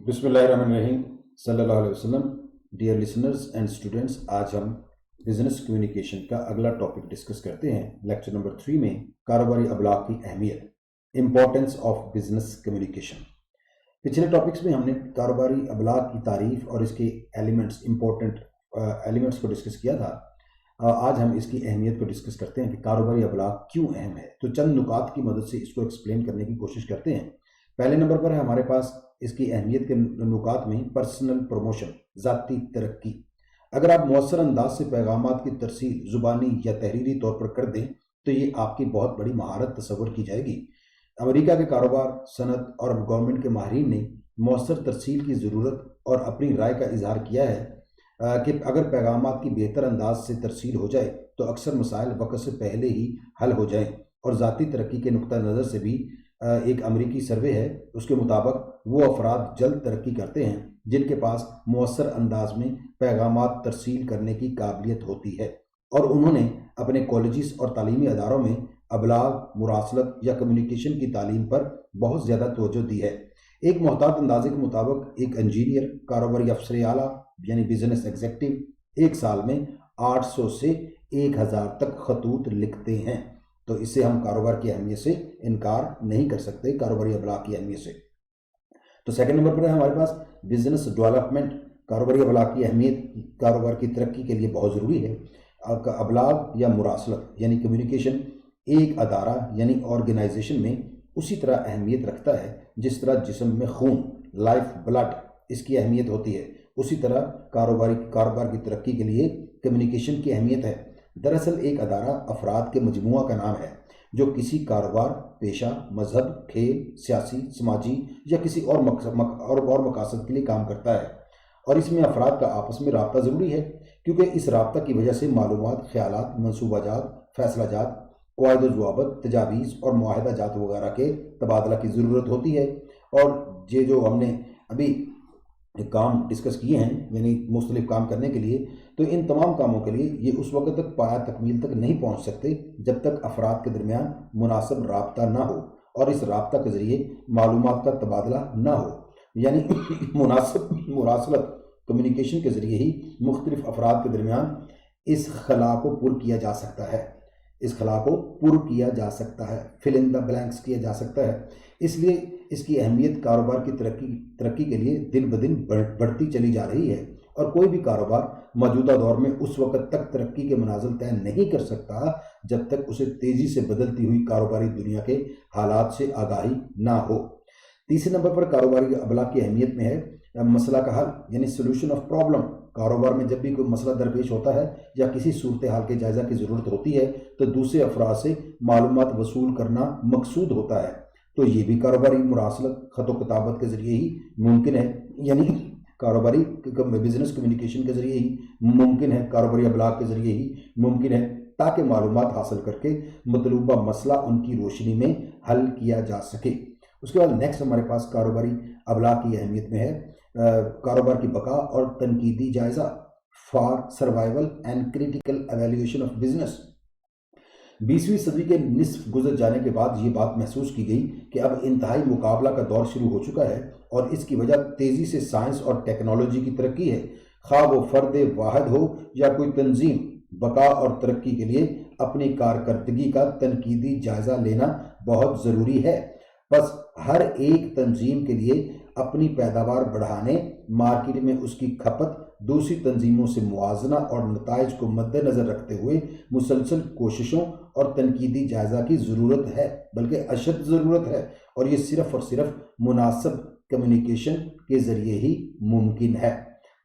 बिस्मिल्लाहिर्रहमानिर्रहीम सल्लल्लाहु अलैहि वसल्लम। डियर लिसनर्स एंड स्टूडेंट्स, आज हम बिजनेस कम्युनिकेशन का अगला टॉपिक डिस्कस करते हैं। लेक्चर नंबर 3 में कारोबारी अबलाग की अहमियत, इम्पोर्टेंस ऑफ बिजनेस कम्युनिकेशन। पिछले टॉपिक्स में हमने कारोबारी अबलाग की तारीफ और इसके एलिमेंट्स, इम्पोर्टेंट एलिमेंट्स को डिस्कस किया था। आज हम इसकी अहमियत को डिस्कस करते हैं कि कारोबारी अबलाग क्यों अहम है। तो चंद नुकात की मदद से इसको एक्सप्लेन करने की कोशिश करते हैं। पहले नंबर पर है हमारे पास इसकी अहमियत के नुकात में पर्सनल प्रमोशन, ज़ाती तरक्की। अगर आप मौसर अंदाज से पैगामात की तरसील ज़ुबानी या तहरीरी तौर पर कर दें तो ये आपकी बहुत बड़ी महारत तस्वर की जाएगी। अमेरिका के कारोबार, सनत और गवर्नमेंट के माहिरीन ने मौसर तरसील की ज़रूरत और अपनी राय का इजहार किया है कि अगर पैगामात की बेहतर अंदाज से तरसील हो जाए तो अक्सर मसाइल वक्त से पहले ही हल हो जाएं। और ज़ाती तरक्की के नुक्ता नज़र से भी एक अमेरिकी सर्वे है, उसके मुताबिक वो अफराद जल्द तरक्की करते हैं जिनके पास मौसर अंदाज में पैगामात तरसील करने की काबिलियत होती है और उन्होंने अपने कॉलेजेस और तालीमी अदारों में अबलाग, मुरासलत या कम्युनिकेशन की तालीम पर बहुत ज़्यादा तवज्जो दी है। एक मोहतात अंदाजे के मुताबिक एक इंजीनियर, कारोबारी अफसर आला यानी बिजनेस एग्जीक्यूटिव एक साल में 800 से 1000 तक खतूत लिखते हैं। तो इससे हम कारोबार की अहमियत से इनकार नहीं कर सकते, कारोबारी अबलाग की अहमियत से। तो सेकंड नंबर पर है हमारे पास बिजनेस डेवलपमेंट। कारोबारी अबलाग की अहमियत कारोबार की तरक्की के लिए बहुत ज़रूरी है। अबलाग या मुरासलत यानी कम्युनिकेशन एक अदारा यानी ऑर्गेनाइजेशन में उसी तरह अहमियत रखता है जिस तरह जिस्म में खून, लाइफ ब्लड, इसकी अहमियत होती है, उसी तरह कारोबार की तरक्की के लिए कम्युनिकेशन की अहमियत है। दरअसल एक अदारा अफराद के मजमुआ का नाम है जो किसी कारोबार, पेशा, मजहब, खेल, सियासी, समाजी या किसी और मकासद के लिए काम करता है। और इसमें अफराद का आपस में राब्ता ज़रूरी है क्योंकि इस राब्ता की वजह से मालूमात, ख्यालात, मनसूबाजात, फैसलाजात, क़वाइद ज़वाबित, तजावीज़ और मुआहदाजात वगैरह के तबादला की ज़रूरत होती है। और ये जो हमने अभी काम डिस्कस किए हैं यानी मुख्तलिफ काम करने के लिए, तो इन तमाम कामों के लिए ये उस वक्त तक पाया तकमील तक नहीं पहुंच सकते जब तक अफराद के दरमियान मुनासिब राब्ता ना हो और इस राब्ता के ज़रिए मालूमात का तबादला ना हो। यानी मुनासिब मुरासलत कम्युनिकेशन के ज़रिए ही मुख्तलिफ अफराद के दरमियान इस खला को पुर किया जा सकता है, फिल इन द ब्लैंक्स किया जा सकता है। इसलिए इसकी अहमियत कारोबार की तरक्की के लिए दिन ब दिन बढ़ती चली जा रही है और कोई भी कारोबार मौजूदा दौर में उस वक्त तक तरक्की के मनाजिल तय नहीं कर सकता जब तक उसे तेज़ी से बदलती हुई कारोबारी दुनिया के हालात से आगाही ना हो। तीसरे नंबर पर कारोबारी अबलाग की अहमियत में है मसला का हल यानी सोल्यूशन ऑफ प्रॉब्लम। कारोबार में जब भी कोई मसला दरपेश होता है या किसी सूरत हाल के जायज़ा की ज़रूरत होती है तो दूसरे अफराद से मालूमात वसूल करना मकसूद होता है। तो ये भी कारोबारी मुरासलत, ख़त व किताबत के ज़रिए ही मुमकिन है, यानी कारोबारी बिजनेस कम्युनिकेशन के ज़रिए ही मुमकिन है, कारोबारी अबलाग के ज़रिए ही मुमकिन है, ताकि मालूमात हासिल करके मतलूबा मसला उनकी रोशनी में हल किया जा सके। उसके बाद नेक्स्ट हमारे पास कारोबारी अबलाग की अहमियत में है कारोबार की बका और तनकीदी जायज़ा, for survival and critical evaluation of business. 20वीं सदी के निस्फ गुजर जाने के बाद ये बात महसूस की गई कि अब इंतहाई मुकाबला का दौर शुरू हो चुका है और इसकी वजह तेज़ी से साइंस और टेक्नोलॉजी की तरक्की है। खा वो फ़र्द वाहिद हो या कोई तंजीम, बका और तरक्की के लिए अपनी कारकर्दगी का तनकीदी जायज़ा लेना बहुत ज़रूरी है। बस हर एक तंजीम के लिए अपनी पैदावार बढ़ाने, मार्केट में उसकी खपत, दूसरी तंजीमों से मुआजना और नताइज को मद्देनज़र रखते हुए मुसलसल कोशिशों और तनकीदी जायज़ा की ज़रूरत है, बल्कि अशद ज़रूरत है। और ये सिर्फ़ और सिर्फ मुनासिब कम्युनिकेशन के ज़रिए ही मुमकिन है।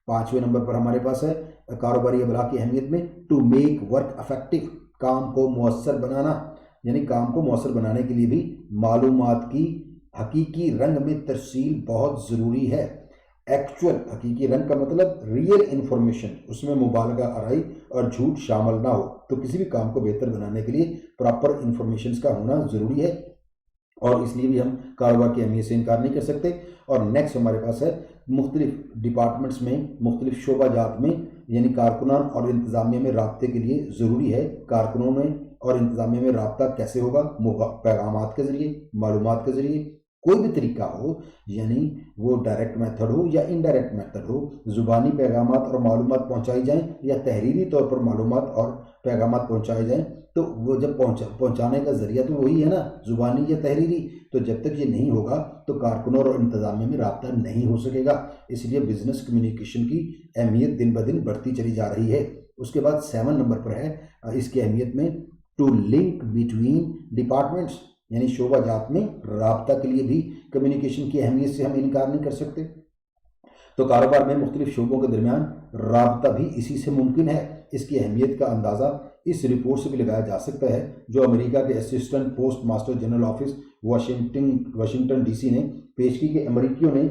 5वें नंबर पर हमारे पास है कारोबारी अबलाग की अहमियत में टू मेक वर्क इफेक्टिव। काम को मौसर बनाना, यानी काम को मौसर बनाने के लिए भी मालूमात की हकीकी रंग में तरसील बहुत ज़रूरी है। एक्चुअल हकीकी रंग का मतलब रियल इन्फॉर्मेशन, उसमें मुबालगा आराई और झूठ शामिल ना हो। तो किसी भी काम को बेहतर बनाने के लिए प्रॉपर इन्फॉर्मेशन का होना ज़रूरी है और इसलिए भी हम कारोबार की अहमियत से इनकार नहीं कर सकते। और नेक्स्ट हमारे पास है मुख्तलिफ डिपार्टमेंट्स में, मुख्तलिफ शोबाजात में, यानी कारकुनान और इंतज़ामिया में राब्ते के लिए ज़रूरी है। कारकुनों में और इंतज़ामिया में राब्ता कैसे होगा? पैगामात के ज़रिए, मालूमात के ज़रिए, کوئی بھی طریقہ ہو، یعنی وہ ڈائریکٹ میتھڈ ہو یا انڈائریکٹ میتھڈ ہو، زبانی پیغامات اور معلومات پہنچائی جائیں یا تحریری طور پر معلومات اور پیغامات پہنچائے جائیں، تو وہ جب پہنچانے کا ذریعہ تو وہی ہے نا، زبانی یا تحریری. تو جب تک یہ نہیں ہوگا تو کارکنوں اور انتظامیہ میں رابطہ نہیں ہو سکے گا. اس لیے بزنس کمیونیکیشن کی اہمیت دن بدن بڑھتی چلی جا رہی ہے. اس کے بعد 7 نمبر پر ہے اس کی اہمیت میں ٹو لنک بٹوین ڈپارٹمنٹس، یعنی شعبہ جات میں رابطہ کے لیے بھی کمیونیکیشن کی اہمیت سے ہم انکار نہیں کر سکتے. تو کاروبار میں مختلف شعبوں کے درمیان رابطہ بھی اسی سے ممکن ہے. اس کی اہمیت کا اندازہ اس رپورٹ سے بھی لگایا جا سکتا ہے جو امریکہ کے assistant post master general office Washington D C نے پیش کی کہ امریکیوں نے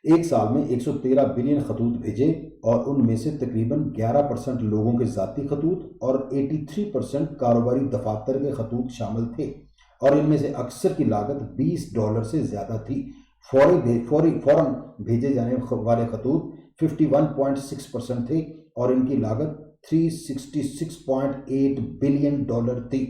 ایک سال میں 113 بلین خطوط بھیجے اور ان میں سے تقریباً 11% لوگوں کے ذاتی خطوط اور 83% کاروباری دفاتر کے خطوط شامل تھے، اور ان میں سے اکثر کی لاگت $20 سے زیادہ تھی. فوراً بھیجے جانے والے خطوط 51.6% تھے اور ان کی لاگت $366.8 بلین تھی.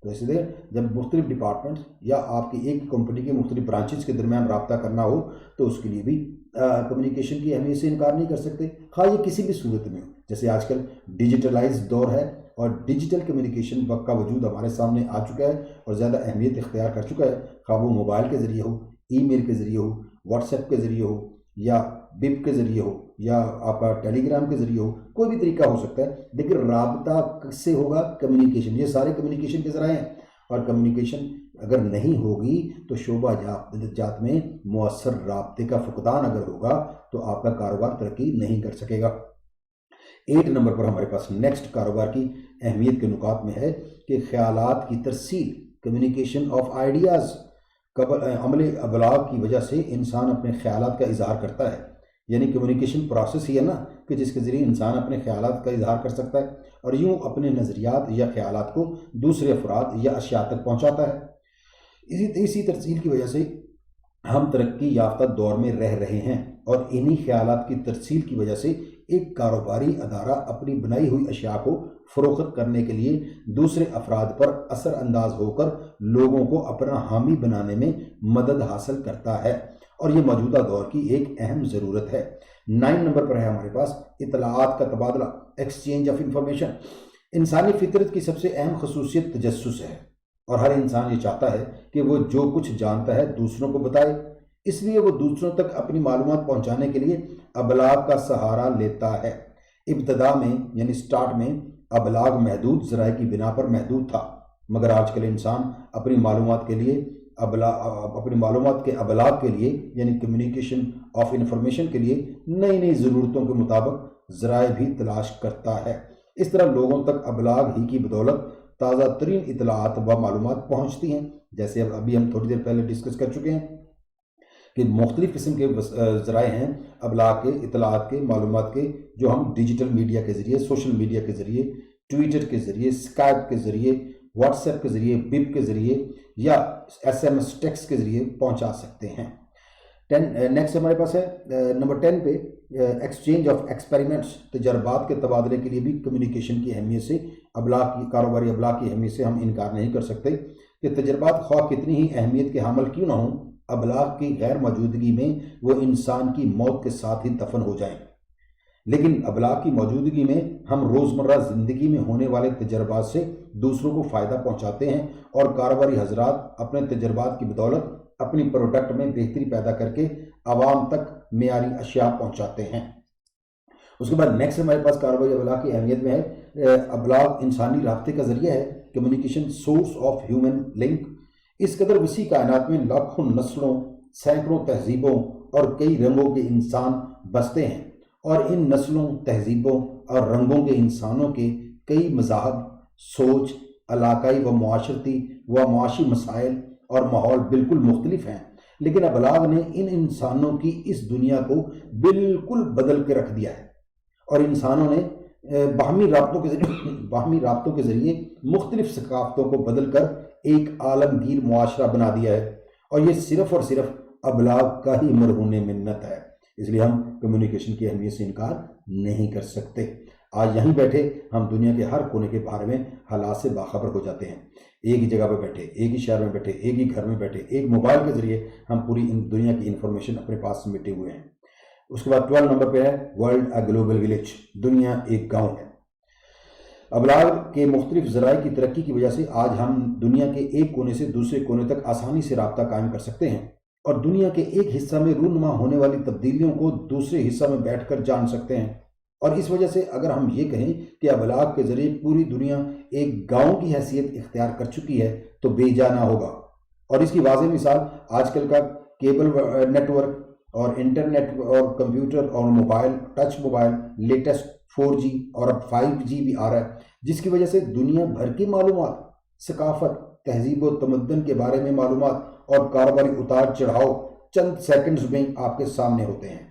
تو اس لیے جب مختلف ڈپارٹمنٹس یا آپ کی ایک کمپنی کے مختلف برانچز کے درمیان رابطہ کرنا ہو تو اس کے لیے بھی کمیونیکیشن کی اہمیت سے انکار نہیں کر سکتے، خواہ یہ کسی بھی صورت میں ہو. جیسے آج کل ڈیجیٹلائز دور ہے اور ڈیجیٹل کمیونیکیشن وقت کا وجود ہمارے سامنے آ چکا ہے اور زیادہ اہمیت اختیار کر چکا ہے، خواہ وہ موبائل کے ذریعے ہو، ای میل کے ذریعے ہو، واٹس ایپ کے ذریعے ہو یا بپ کے ذریعے ہو یا آپ کا ٹیلی گرام کے ذریعے ہو. کوئی بھی طریقہ ہو سکتا ہے، لیکن رابطہ کس سے ہوگا؟ کمیونیکیشن. یہ سارے کمیونیکیشن کے ذرائع ہیں، اور کمیونیکیشن اگر نہیں ہوگی تو شعبہ جات میں مؤثر رابطے کا فقدان اگر ہوگا تو آپ کا کاروبار ترقی نہیں کر سکے گا. 8 نمبر پر ہمارے پاس نیکسٹ کاروبار کی اہمیت کے نکات میں ہے کہ خیالات کی ترسیل، کمیونیکیشن آف آئیڈیاز. عمل ابلاغ کی وجہ سے انسان اپنے خیالات کا اظہار کرتا ہے، یعنی کمیونیکیشن پروسیس ہی ہے نا کہ جس کے ذریعے انسان اپنے خیالات کا اظہار کر سکتا ہے اور یوں اپنے نظریات یا خیالات کو دوسرے افراد یا اشیاء تک پہنچاتا ہے. اسی ترسیل کی وجہ سے ہم ترقی یافتہ دور میں رہ رہے ہیں، اور انہی خیالات کی ترسیل کی وجہ سے ایک کاروباری ادارہ اپنی بنائی ہوئی اشیاء کو فروخت کرنے کے لیے دوسرے افراد پر اثر انداز ہو کر لوگوں کو اپنا حامی بنانے میں مدد حاصل کرتا ہے، اور یہ موجودہ دور کی ایک اہم ضرورت ہے. 9 نمبر پر ہے ہمارے پاس اطلاعات کا تبادلہ، ایکسچینج آف انفارمیشن. انسانی فطرت کی سب سے اہم خصوصیت تجسس ہے، اور ہر انسان یہ چاہتا ہے کہ وہ جو کچھ جانتا ہے دوسروں کو بتائے. اس لیے وہ دوسروں تک اپنی معلومات پہنچانے کے لیے ابلاغ کا سہارا لیتا ہے. ابتدا میں یعنی سٹارٹ میں ابلاغ محدود ذرائع کی بنا پر محدود تھا، مگر آج کل انسان اپنی معلومات کے ابلاغ کے لیے یعنی کمیونیکیشن آف انفارمیشن کے لیے نئی نئی ضرورتوں کے مطابق ذرائع بھی تلاش کرتا ہے. اس طرح لوگوں تک ابلاغ ہی کی بدولت تازہ ترین اطلاعات و معلومات پہنچتی ہیں. جیسے ابھی ہم تھوڑی دیر پہلے ڈسکس کر چکے ہیں کہ مختلف قسم کے ذرائع ہیں ابلاغ کے، اطلاعات کے، معلومات کے، جو ہم ڈیجیٹل میڈیا کے ذریعے، سوشل میڈیا کے ذریعے، ٹویٹر کے ذریعے، اسکائپ کے ذریعے، واٹس ایپ کے ذریعے، بپ کے ذریعے یا SMS ٹیکسٹ کے ذریعے پہنچا سکتے ہیں. نیکسٹ ہمارے پاس ہے نمبر 10 پہ ایکسچینج آف ایکسپیریمنٹس. تجربات کے تبادلے کے لیے بھی کمیونیکیشن کی اہمیت سے کاروباری ابلاغ کی اہمیت سے ہم انکار نہیں کر سکتے کہ تجربات خواہ کتنی ہی اہمیت کے حامل کیوں نہ ہوں، ابلاغ کی غیر موجودگی میں وہ انسان کی موت کے ساتھ ہی دفن ہو جائیں. لیکن ابلاغ کی موجودگی میں ہم روزمرہ زندگی میں ہونے والے تجربات سے دوسروں کو فائدہ پہنچاتے ہیں، اور کاروباری حضرات اپنے تجربات کی بدولت اپنی پروڈکٹ میں بہتری پیدا کر کے عوام تک معیاری اشیاء پہنچاتے ہیں. اس کے بعد نیکسٹ ہمارے پاس کاروباری ابلاغ کی اہمیت میں ہے ابلاغ انسانی رابطے کا ذریعہ ہے، communication source of human link. اس قدر وسیع کائنات میں لاکھوں نسلوں، سینکڑوں تہذیبوں اور کئی رنگوں کے انسان بستے ہیں، اور ان نسلوں، تہذیبوں اور رنگوں کے انسانوں کے کئی مذاہب، سوچ، علاقائی و معاشرتی و معاشی مسائل اور ماحول بالکل مختلف ہیں. لیکن ابلاغ نے ان انسانوں کی اس دنیا کو بالکل بدل کے رکھ دیا ہے، اور انسانوں نے باہمی رابطوں کے ذریعے مختلف ثقافتوں کو بدل کر ایک عالمگیر معاشرہ بنا دیا ہے، اور یہ صرف اور صرف ابلاغ کا ہی مرہون منت ہے. اس لیے ہم کمیونیکیشن کی اہمیت سے انکار نہیں کر سکتے. आज यहीं बैठे हम दुनिया के हर कोने के बारे में हालात से बाखबर हो जाते हैं। एक ही जगह पर बैठे, एक ही शहर में बैठे, एक ही घर में बैठे, एक मोबाइल के जरिए हम पूरी दुनिया की इंफॉर्मेशन अपने पास समेटे हुए हैं। उसके बाद 12 नंबर पे है वर्ल्ड अ ग्लोबल विलेज, दुनिया एक गांव है। अबलाग के मुख्तलिफ ज़राए की तरक्की की वजह से आज हम दुनिया के एक कोने से दूसरे कोने तक आसानी से राब्ता कायम कर सकते हैं और दुनिया के एक हिस्सा में रूनुमा होने वाली तब्दीलियों को दूसरे हिस्सा में बैठकर जान सकते हैं। और इस वजह से अगर हम ये कहें कि अबलाग के ज़रिए पूरी दुनिया एक गांव की हैसियत इख्तियार कर चुकी है तो बेजाना होगा। और इसकी वाज़ेह मिसाल आजकल का केबल नेटवर्क और इंटरनेट और कंप्यूटर और mobile, touch mobile, latest 4G और अब 5G भी आ रहा है, जिसकी वजह से दुनिया भर की मालूमात, सकाफत, तहजीब व तमद्दन के बारे में मालूमात और कारोबारी उतार चढ़ाव चंद सेकंड्स में आपके सामने होते हैं।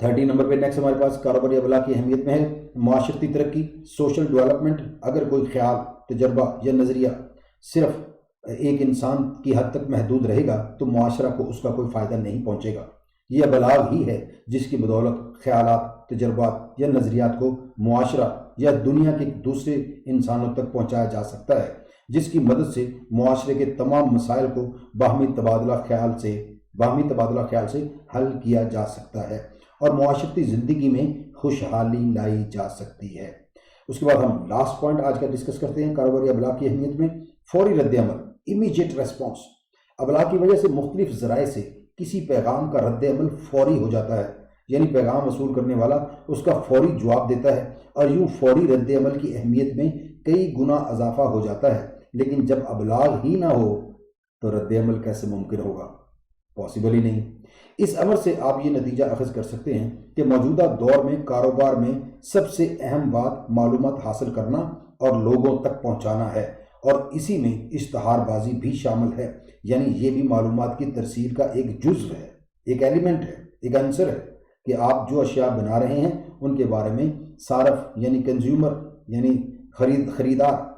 30 नंबर पे नेक्स्ट हमारे पास कारोबारी अबलाग की अहमियत में है माशरती तरक्की, सोशल डेवलपमेंट। अगर कोई ख्याल, तजर्बा या नज़रिया सिर्फ एक इंसान की हद तक महदूद रहेगा तो मुआशरा को उसका कोई फ़ायदा नहीं पहुंचेगा। ये अबलाग ही है जिसकी बदौलत ख्यालात, तजर्बात या नज़रियात को मुआशरा या दुनिया के दूसरे इंसानों तक पहुंचाया जा सकता है, जिसकी मदद से मुआशरे के तमाम मसाइल को बाहमी तबादला ख्याल से हल किया जा सकता है और मुआशरती ज़िंदगी में खुशहाली लाई जा सकती है। उसके बाद हम लास्ट पॉइंट आज का डिस्कस करते हैं कारोबारी अबलाग की अहमियत में, फौरी रद्द-ए-अमल, इमीडिएट रेस्पॉन्स। अबलाग की वजह से मुख्तलिफ ज़राए से किसी पैगाम का रद्द-ए-अमल फौरी हो जाता है, यानी पैगाम वसूल करने वाला उसका फौरी जवाब देता है और यूँ फौरी रद्द-ए-अमल की अहमियत में कई गुना इजाफा हो जाता है। लेकिन जब अबलाग ही ना हो तो रद्द-ए-अमल कैसे मुमकिन होगा? पॉसिबल ही नहीं। इस अमर से आप ये नतीजा अखज़ कर सकते हैं कि मौजूदा दौर में कारोबार में सबसे अहम बात मालूमात हासिल करना और लोगों तक पहुंचाना है और इसी में इश्तहारबाजी भी शामिल है, यानी ये भी मालूमात की तरसील का एक जुज़्व है, एक एलिमेंट है, एक आंसर है कि आप जो अशिया बना रहे हैं उनके बारे में सारफ यानी कंज्यूमर यानी खरीदार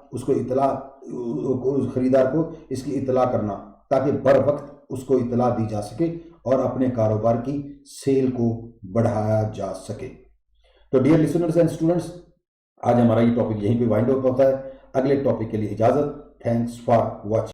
खरीदार को इसकी इतला करना ताकि बर वक्त उसको इतला दी जा सके और अपने कारोबार की सेल को बढ़ाया जा सके। तो डियर लिसनर्स एंड स्टूडेंट्स, आज हमारा ये टॉपिक यहीं पे वाइंड अप होता है। अगले टॉपिक के लिए इजाज़त। Thanks for watching.